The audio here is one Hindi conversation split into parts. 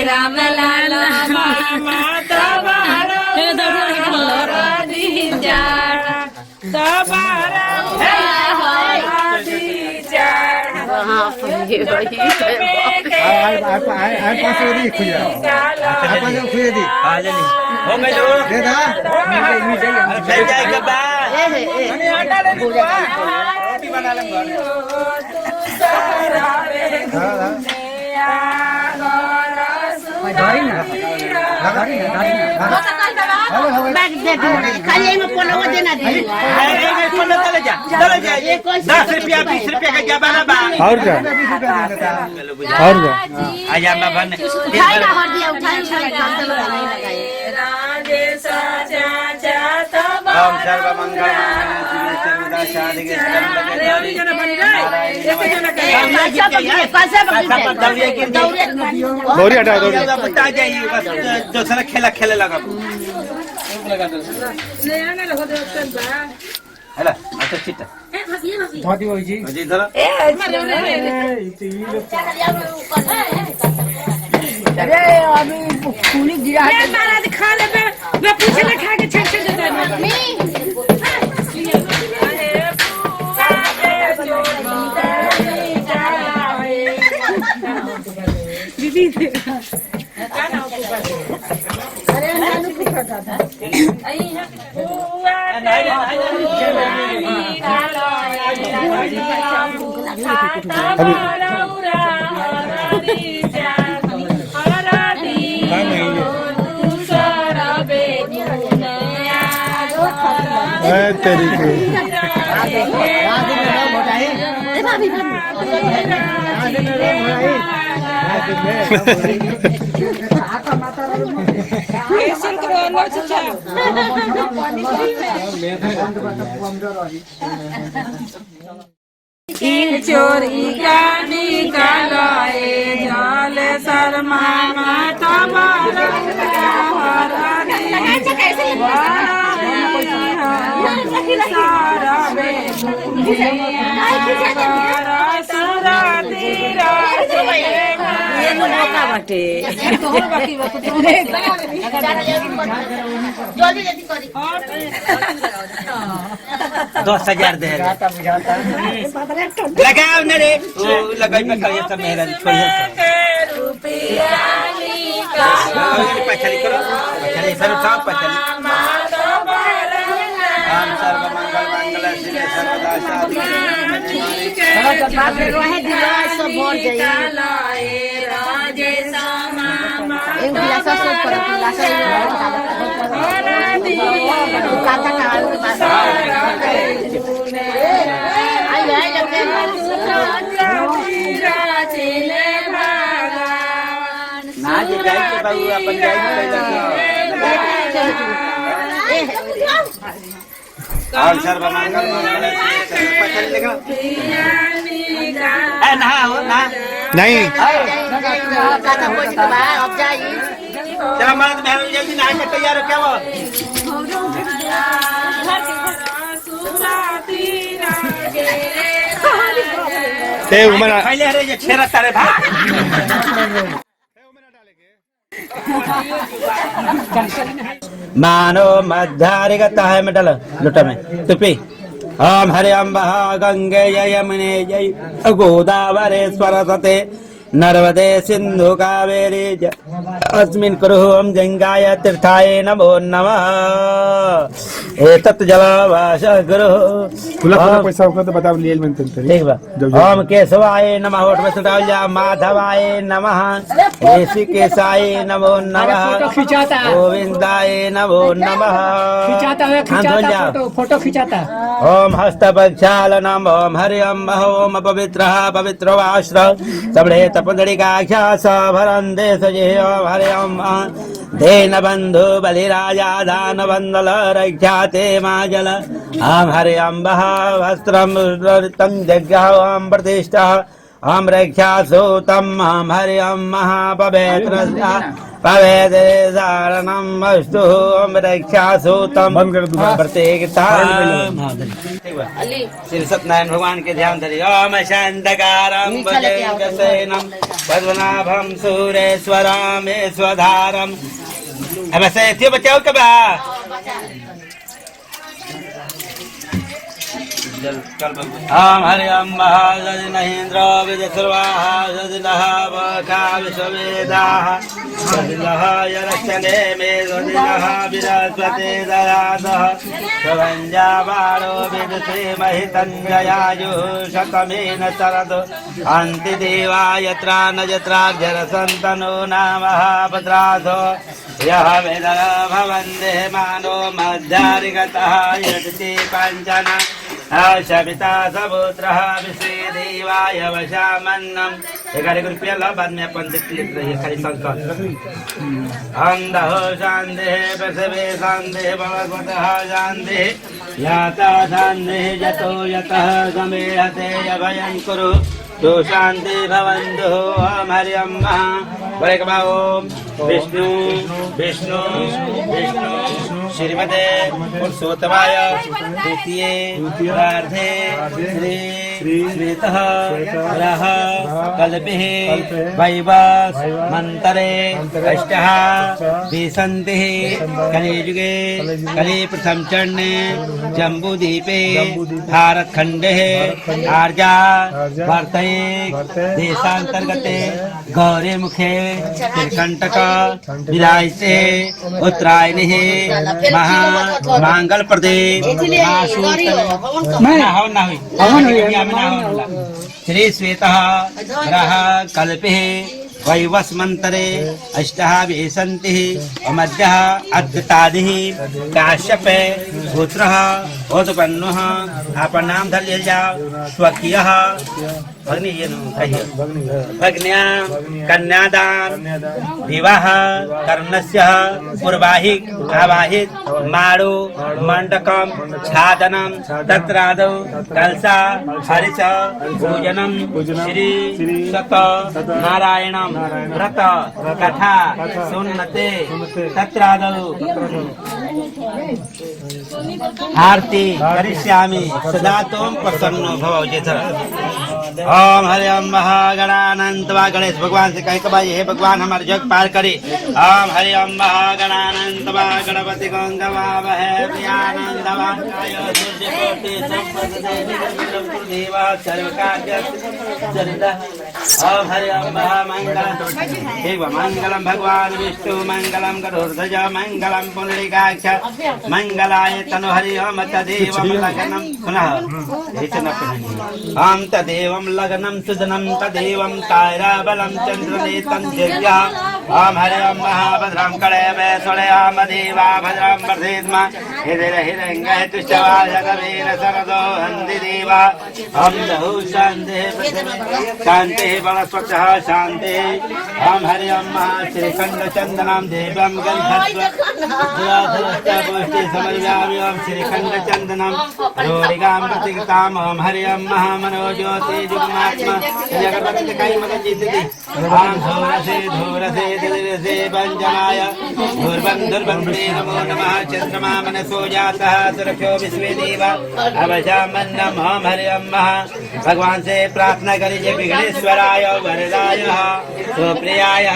राम लाला मामा तबारा ₹10 ₹20 का क्या बना बा और क्या और क्या आजा बाबा ने ओम सर्व मंगल शिवे सर्वदा साधिके दौरी हटा दौरी बता जाइए बस जो सारा खेला खेले लगा हेला अच्छा चिट्टा धोती होई जी जी धरो अरे अभी खूनी गिरा है महाराज खा ले मैं पूछे ना खा के छक छक देता है दीदी अरे नानू को खाता था आई है तेरी के चोरी का निकालो जल शर्मा माता बाटे 10,000 दे लगाओ न रे लगाई पे करिए सब मेरा छोड़िए पछली करो पछली सर उठाओ पछली राम सर्व मंगल मंगल शिवे सर्वदा साधिके रोहे दिला सब भर जाई राजे सामा एक गिलास सब पर गिलास काका का आई आई लगते ना जे जाई के बाबू अपन जाई और सर्व मंगल मंगल शिवे पछली लगा ए ना हो ना नहीं काका बोल के बाहर अब जाई चला मर्द बहन जल्दी नहा के तैयार हो क्या वो ते उमरा पहले अरे ये छेरा तारे भा मानो मध्यारी का है मेडल लुटा में तुपी ओम हरे अम्बा गंगे यमुने जय गोदावरी सरस्वती नर्मदे सिंधु कावेरी अस्मिन् कुरुहं गंगाय तीर्थाय नमो नमः एतत् जलवास गुरु पैसा होगा तो बताओ लिए में ठीक बा ओम केशवाय नमः ओठ में सुटावल्या माधवाय नमः ऋषिकेशाय नमो नमः गोविंदाय नमो नमः फोटो खिंचाता ओम हस्तपक्षालनम ओम हरि ओम पवित्रः पवित्रवाश्र सबड़े तपदड़िकाख्यास भरंदे सजे ओम हरि ओम धेन बंधु बलिराजा दान बंदल रख्याते माजल ओम हरि ओम वस्त्रम जज्ञः ओम प्रतिष्ठा ओम रख्यासो तम ओम हरि ओम महापवित्र पवेदे सारणं वस्तु रक्षासूतम बंद कर दूंगा। प्रत्येकता श्री सत्यनारायण भगवान के ध्यान धरिए। ओम शांतकारं भुजंगसेनं पद्मनाभं सूरेश्वरं ईश्वरधारं। अब से थियो बचाओ कबा ओम हरि ओम महाजनेन्द्र विजसर्वाः जदिनः वका विश्ववेदाः जदिनः यरक्षणे मे जदिनः विरस्वते दयादः प्रभञ्जाबाणो विदुषे महितञ्जयायुः शतमेन शरदो अन्ति देवा यत्रा न यत्रार्जरसन्तनो नामः भद्रासो यः वेदः भवन्ते मानो मध्यारिगतः यदति काञ्चन शपिता समुद्रः विश्वेदेवाय वशामन्नम्। 11 रुपया ला बाद में अपन देख लेते रहिए खाली संकल्प। अंधः शान्तिः प्रसवे शान्तिः भगवतः शान्तिः याता शान्तिः यतो यतः गमेहते अभयं कुरु तो शान्ति भवन्तु। ओम हरि ओम बोले कबा ओम विष्णु विष्णु विष्णु श्रीमते पुरुषोत्तमाय द्वितीये प्रार्थे श्री श्वेतः रः कल्पिः वैवास मन्तरे अष्टः विसन्तिः कलियुगे कलि प्रथम चरणे जम्बूद्वीपे भारतखण्डे आर्या वार्तये देशान्तर्गते गौरी मुखे त्रिकंटक विलायसे उत्तरायणिः महा मांगल प्रदे श्री श्वेतः रः कल्पिः वैवस्मन्तरे अष्टः विसन्तिः मध्यः अद्यतादिः काश्यप पुत्रः उत्पन्नः आपन नाम धर ले जाओ स्वकीयः भग्नि ये भग्न्या कन्यादान विवाह कर्णस्य पूर्वाहिक आवाहित माडो मंडकम छादनम तत्रादौ कलसा हरिच पूजनम श्री सत नारायणम व्रत कथा सुन्नते तत्रादौ आरती करिष्यामि सदा त्वं प्रसन्नो भव। ओम हरि ओम महागणानंत गणेश भगवान से कह कबाई हे भगवान हमारे जग पार करे। ओम हरि ओम महागणानंत गणपति गंगवा वह प्रियानंदवा सूर्य कोटि देवा सर्व कार्य चरिता। ओम हरि ओम महामंगलम हे मंगलम भगवान विष्णु मंगलम गरुड़ध्वज मंगलम पुंडरीकाक्ष मंगलाय तनु हरि ओम तदेवं लग्नं पुनः ओम तदेवं लग्नं सुदनं तदेवं ताराबलं चन्द्रनेतं दिव्या। ओम हरि ओम महाभद्रं कळेवे सोळयाम देवा भद्रं वर्धेत्म हिरहिरंगः तुष्टवाय कवीर सरदो हन्ति देवा। ओम लहु शान्तिः शान्तिः वनस्पतः शान्तिः। ओम हरि ओम श्रीखण्ड चन्दनं देवं गन्धर्व समर्पयामि। ओम श्रीखण्ड चन्दनं रोरिगां प्रतिगताम्। ओम हरि ओम महामनोज्योति जुगमात्मा जगन्नाथ कई मत जीतति। ओम धूरसे धूरसे दिलसे वंजनाय धूर्वन्धुर्वन्ते नमो नमः। चन्द्रमा मनसो जातः सुरक्षो विश्वे देवा अवशामन्नम्। ओम हरि ओम भगवान से प्रार्थना करिए विघ्नेश्वराय वरदाय सुप्रियाय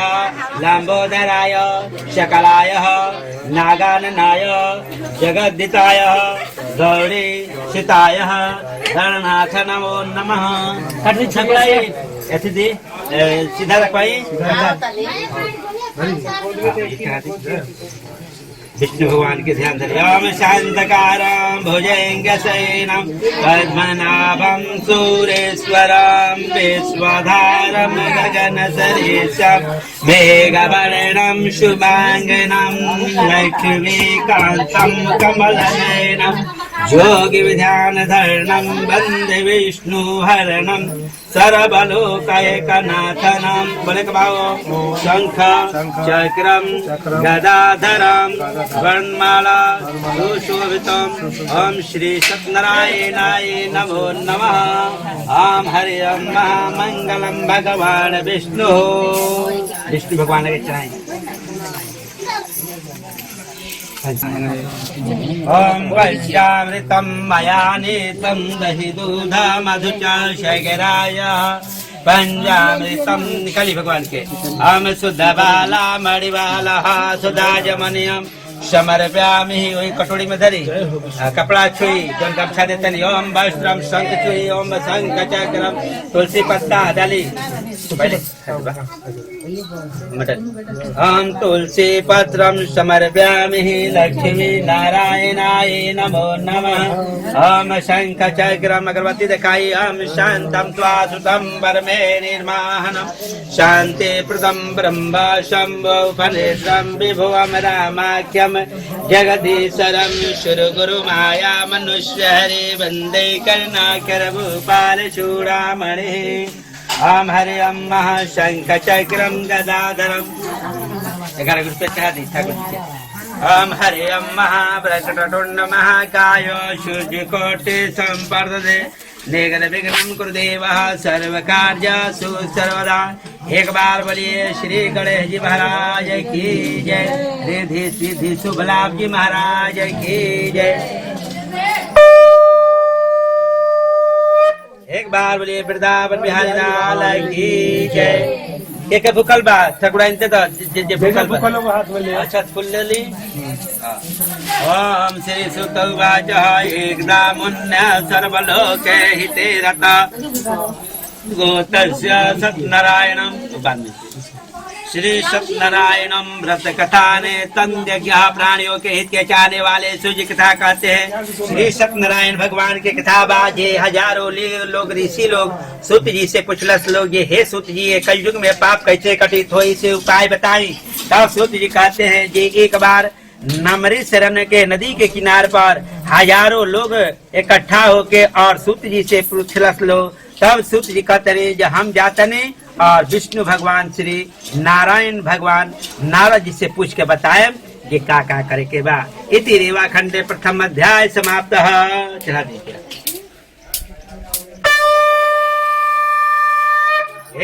लंबोदराय शकलाय नागाननाय जगद्दिताय गौरी सीताय धरनाथ नमो नमः। कठिन छपलाई ऐसे दी सीधा रखवाई विष्णु भगवान के ध्यान धरिए। ओम शांतकारं भुजंगसेनं पद्मनाभं सूरेश्वरं विश्वधारं गगनसदृशं मेघवर्णं शुभांगनं लक्ष्मीकान्तं कमलनयनं योगी विधानधरणं वन्दे विष्णुहरणं सर्वलोकैकनाथनं। बोले कबाओ शंख चक्रं गदाधरं वर्णमाला सुशोभितम्। ओम श्री सत्यनारायणाय नमो नमः। ओम हरि ओम मंगलम भगवान विष्णु। विष्णु भगवान के चढ़ाएं ओम वैश्यामृतं मया नीतं दहि दूध मधु च शर्कराय पंचामृतं कली भगवान के हम शुद्ध बाला मणिवाला सुधाजमनियम समर्प्यामि। वही कटोरी में धरी कपड़ा छुई जन गमछा देते नहीं। ओम वस्त्रम शंख छुई ओम शंख चक्रम तुलसी पत्ता डाली पहले हम तुलसी पत्रम समर्प्यामि लक्ष्मी नारायणाय नमो नमः। हम शंख चक्रम अगरबत्ती दिखाई हम शांतम त्वासुतम परमे निर्माहनम शांति प्रदम ब्रह्म शंभो फलेशम विभुवम रामाख्यम जगदीशरम शुरु गुरु माया मनुष्य हरे वंदे करुणाकर भूपाल चूड़ामणि। ओम हरि ओम महाशंख चक्रम गदाधरम 11 रुपये चढ़ा दी ठाकुर जी। ओम हरि ओम महाप्रकटुंड महाकाय सूर्यकोटि संप्रदे निर्विघ्नं विघ्नं कुरुदेवः सर्वकार्येषु सर्वदा। एक बार बोलिए श्री गणेश जी महाराज की जय। रिद्धि सिद्धि शुभ लाभ जी महाराज की जय। एक बार बोलिए वृंदावन बिहारी लाल की जय। के भूखल बा ठकुराइनते तो जे भूखल अच्छा फूल ले ली। ओम श्री सुत उवाच एकदा मुन्य सर्वलोके हिते रत गोतस्य सत्यनारायणं श्री सत्यनारायणम व्रत कथा ने तंद्य प्राणियों के हित के चाहने वाले सूर्य कथा कहते हैं। श्री सत्यनारायण भगवान के कथा बाजे हजारों लोग ऋषि लोग सूत जी से पूछलस लोग ये हे सूत जी ये कलयुग में पाप कैसे कटित हो इसे उपाय बताई। तब सूत जी कहते हैं जी एक बार नमरी शरण के नदी के किनारे पर हजारों लोग इकट्ठा होके और सूत जी से पूछलस लोग। तब सूत जी कहते हैं जब हम जाते नहीं और विष्णु भगवान श्री नारायण भगवान नारद जी से पूछ के बताए ये का करे के बा। इति रेवा खंडे प्रथम अध्याय समाप्त। चला दीजिए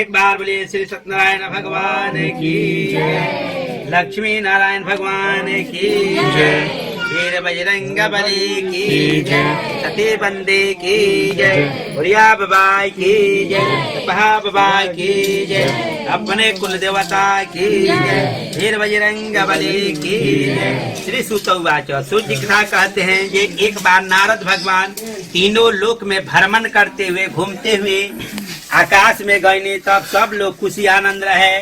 एक बार बोलिए श्री सत्यनारायण भगवान की जय। लक्ष्मी नारायण भगवान की जय। वीर बजरंग बली की जय। सती बंदे की जय। बुढ़िया बाबा की जय। बाबा की जय। अपने कुल देवता की जय। वीर बजरंग बली की जय। श्री सुत उवाच सूर्य कथा कहते हैं ये एक बार नारद भगवान तीनों लोक में भ्रमण करते हुए घूमते हुए आकाश में गए तब सब लोग खुशी आनंद रहे।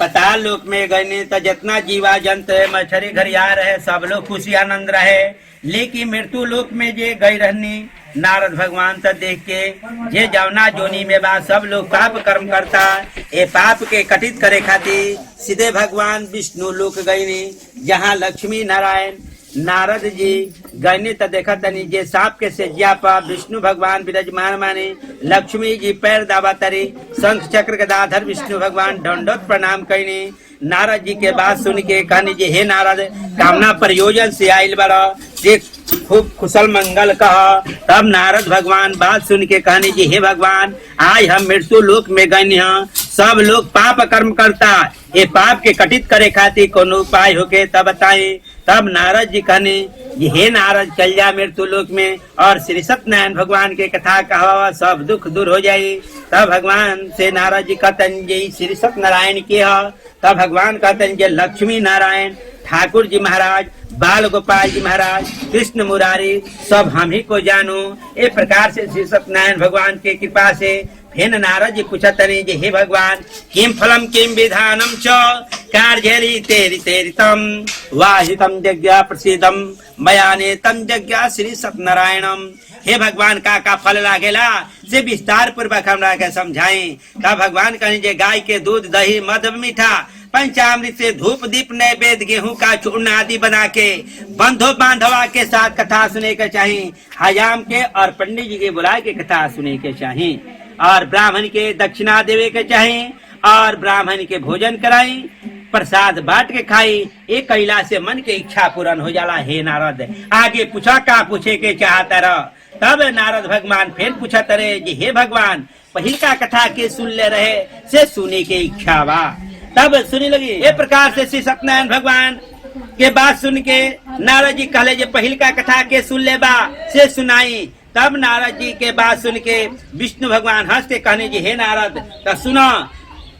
पताल लोक में गए तो जितना जीवा जंत है मछली घरिया रहे सब लोग खुशी आनंद रहे। लेकिन मृत्यु लोक में जे गई रहनी नारद भगवान से देख के जे जवना जोनी में बा सब लोग पाप कर्म करता ए पाप के कटित करे खातिर सीधे भगवान विष्णु लोक गईनी जहाँ लक्ष्मी नारायण नारद जी गईनी तो देखा तनी जे सांप के सेजिया पर विष्णु भगवान विराजमान माने लक्ष्मी जी पैर दावा तरी शंख चक्र गदाधर विष्णु भगवान दंडोत प्रणाम कईनी। नारद जी के बात सुन के कहनी जे हे नारद कामना प्रयोजन से आयल बड़ा जे खूब कुशल मंगल कह। तब नारद भगवान बात सुन के कहनी जी हे भगवान आज हम मृत्यु लोक में गए हैं सब लोग पाप कर्म करता ये पाप के कटित करे खातिर कोनो उपाय होके तब बताए। तब नारद जी कहने हे नारद चल जा मृत्यु लोक में और श्री सत्यनारायण भगवान के कथा कहा सब दुख दूर हो जाये। तब भगवान से नारद जी कहते जी श्री सत्यनारायण के है। तब भगवान कहते जे लक्ष्मी नारायण ठाकुर जी महाराज बाल गोपाल जी महाराज कृष्ण मुरारी सब हम ही को जानो। इस प्रकार से श्री सत्यनारायण भगवान के कृपा से फिर नारद जी पूछत नहीं जे हे भगवान किम फलम किम विधानम च कार्य तेरी तेरी तम वाहितम यज्ञ प्रसिद्धम मयाने तम यज्ञ श्री सत्यनारायणम। हे भगवान का फल लागेला से विस्तार पूर्वक हमरा के समझाएं। का भगवान कहे जे गाय के दूध दही मध मीठा पंचामृत से धूप दीप नैवेद्य गेहूं का चूर्ण आदि बना के बंधु बांधवा के साथ कथा सुने के चाहिए। हजाम के और पंडित जी के बुला के कथा सुने के चाहिए और ब्राह्मण के दक्षिणा देवे के चाहिए और ब्राह्मण के भोजन कराई प्रसाद बांट के खाई। एक कैला से मन के इच्छा पूर्ण हो जाला। हे नारद आगे पूछा का पूछे के चाहता रह। तब नारद भगवान फिर पूछत रहे जी हे भगवान पहिल का कथा के सुन ले रहे से सुने के इच्छा बा। तब सुनी लगी। ये प्रकार से श्री सत्यनारायण भगवान के बात सुन के नारद जी कहले जे पहिल का कथा के सुन ले बा से सुनाई। तब नारद जी के बात सुन के विष्णु भगवान हंस के कहने जी हे नारद तो सुनो,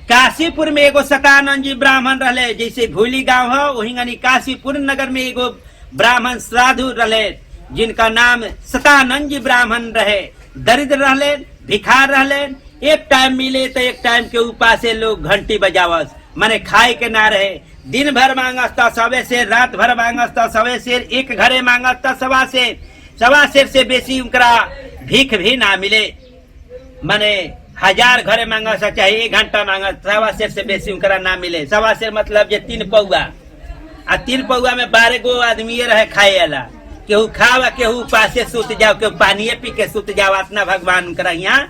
काशीपुर में एगो सतानंद जी ब्राह्मण रहे, जैसे भूली गांव हो वही काशीपुर नगर में एगो ब्राह्मण साधु रहे जिनका नाम सतानंद जी ब्राह्मण रहे। दरिद्र रहे, भिखार रहे, एक टाइम मिले तो एक टाइम के उपास से लोग घंटी बजावस, माने खाए के ना रहे। दिन भर मांगस तो सवे शेर, रात भर मांगस तो सवे शेर, एक घरे मांगस तो सवा शेर से बेसी उनकरा भीख भी ना मिले। माने 1000 घरे मांगस चाहे 1 घंटा मांगस, सवा शेर से बेसी उनकरा ना मिले। सवा शेर मतलब जे 3 पौआ, आ 3 पौआ में 12 गो आदमी रहे खाए वाला। केहू खावा, केहू पासे सुत जाओ, केहू पानी पी के सुत जाओ। अपना भगवान उनकरा यहाँ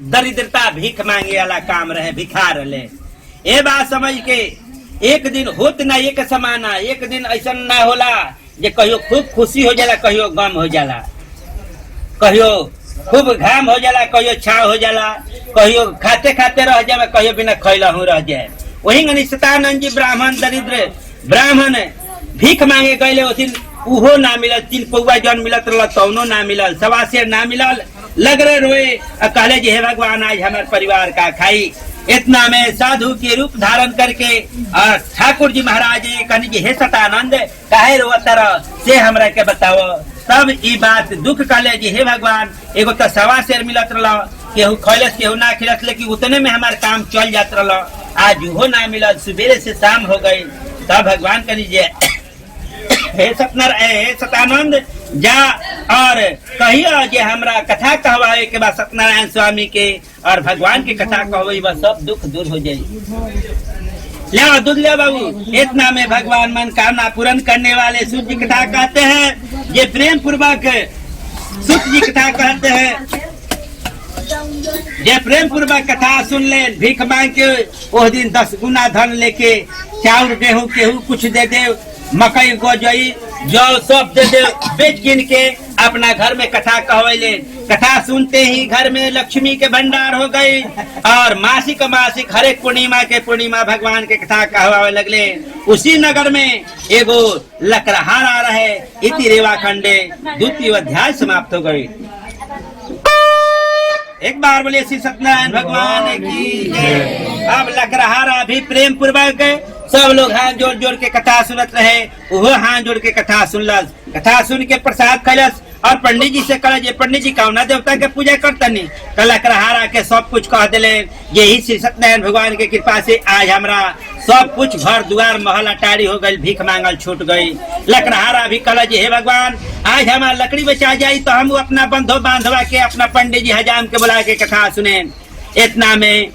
दरिद्रता भीख मांगे वाला काम रहे, भिखार रहे। ये बात समझ के एक दिन होत ना एक समाना, एक दिन ऐसा ना होला जे कहियो खूब खुशी हो जाला, कहियो गम हो जाला, कहियो खूब घाम हो जाला, कहियो छाव हो जाला, कहियो खाते खाते रह जाए, कहियो बिना खैला हूँ रह जाए। वही सतानंद जी ब्राह्मण दरिद्र ब्राह्मण भीख मांगे गए, उस दिन उहो ना मिलल। 3 पौआ जन मिलत रहा तौनो ना मिलल, सवा शेर ना मिलल। लग रहे रोए और कहले जी हे भगवान आज हमारे परिवार का खाई। इतना में साधु के रूप धारण करके और ठाकुर जी महाराज कहने जी हे सतानंद काहे रोवत रह से हमरा के बताओ। तब ई बात दुख कहले जी हे भगवान एगो तो सवा शेर मिलत रहा, केहू खैलस केहू ना खिलस, लेकिन उतने में हमारे काम चल जात रहा। आज उहो ना मिलल, सुबेरे से शाम हो गई। तब भगवान कहने जी हे सतानंद जा और कहियो जे हमरा कथा कहवाए के बाद सत्यनारायण स्वामी के और भगवान के कथा कहवाई बस सब दुख दूर हो जाये। ले दूध ले बाबू। इतना में भगवान मन कामना पूर्ण करने वाले सूत जी कथा कहते हैं, ये प्रेम पूर्वक सूत जी कथा कहते हैं। ये प्रेम पूर्वक कथा सुन ले, भीख मांग के वो दिन 10 गुना धन लेके चाउर गेहूं केहू कुछ दे दे, मकई गोजई जौ सब दे दे, बेच गिन के अपना घर में कथा कहवैले। कथा सुनते ही घर में लक्ष्मी के भंडार हो गई और मासिक हर एक पूर्णिमा के पूर्णिमा भगवान के कथा कहवावे लगले। उसी नगर में एगो लकड़हारा रहे। इति रेवा खंडे 2य अध्याय समाप्त हो गई। एक बार बोले श्री सत्यनारायण भगवान की जय। अब लकड़हारा भी प्रेम पूर्वक सब लोग हाथ जोड़ जोड़ के कथा सुनत रहे, वो हाथ जोड़ के कथा सुनलस। कथा सुन के प्रसाद खैलस और पंडित जी से कहे पंडित जी कौना देवता के पूजा करतनी। लकड़हारा के सब कुछ कह दिले। यही श्री सत्यनारायण भगवान के कृपा से आज हमरा सब कुछ घर दुआर महल अटारी हो गई, भीख मांगल छूट गई। लकड़हारा भी कहला जी हे भगवान आज हमारा लकड़ी बेचा जाये तो हम अपना बंधो बांधवा के अपना पंडित जी हजाम के बुला के कथा सुने। इतना में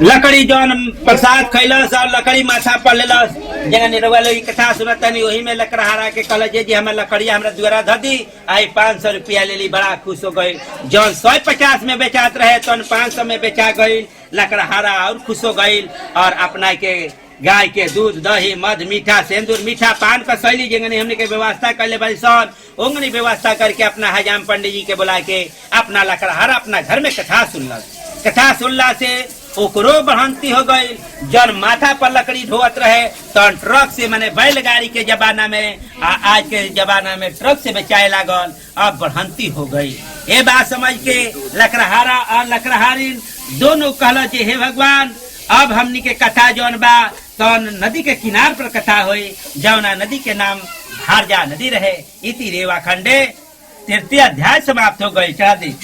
लकड़ी जौन प्रसाद खैलस और लकड़ी माथा पर लेलस, जगह निरवा लोग कथा सुनता नहीं। वही में लकड़हारा के कहल जी हमारे लकड़िया हमरा द्वारा ध दी। आई 500 रुपया ले ली, बड़ा खुश हो गई। जौन 150 में बेचात रहे तो 500 में बेचा गई। लकड़हारा और खुश हो गई और अपना के गाय के दूध दही मध मीठा सिंदूर मीठा पान का शैली जंगनी हमने के व्यवस्था कर ले बड़ी सन ओंगनी व्यवस्था करके अपना हजाम पंडित जी के बुला के अपना लकड़हारा अपना घर में कथा सुनल। कथा सुनला से ओकरो बढ़ंती हो गई। जन माथा पर लकड़ी ढोवत रहे तो ट्रक से माने बैलगाड़ी के जमाना में आज के जमाना में ट्रक से बेचाए लागल, अब बढ़ंती हो गई। ये बात समझ के लकड़हारा और लकड़हारी दोनों कहल जे हे भगवान अब हमनी के कथा जौन बा तो नदी के किनार पर कथा हुई, जौना नदी के नाम भारजा नदी रहे। इति रेवा खंडे 3य अध्याय समाप्त हो गई। चढ़ा दी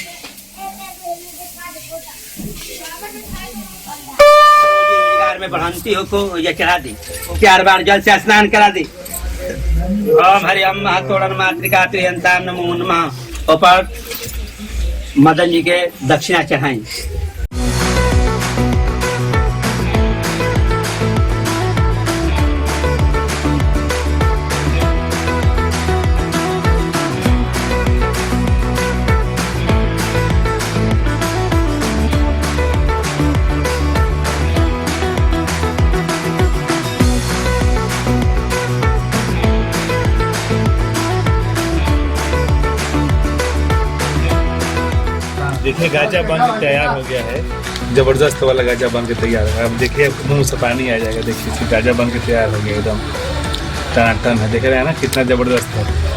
में बढ़ंती हो को ये चढ़ा दी, 4 बार जल से स्नान करा दी। ओम हरि ओम तोड़न मातृका त्रियंताम नमो नमः। ऊपर मदन जी के दक्षिणा चढ़ाई। देखिए गाजा बन के तैयार हो गया है, जबरदस्त वाला गाजा बन के तैयार है। अब देखिए मुंह से पानी आ जाएगा। देखिए गाजा बन के तैयार हो गया एकदम। टनाटन है, देख रहे हैं ना कितना जबरदस्त है।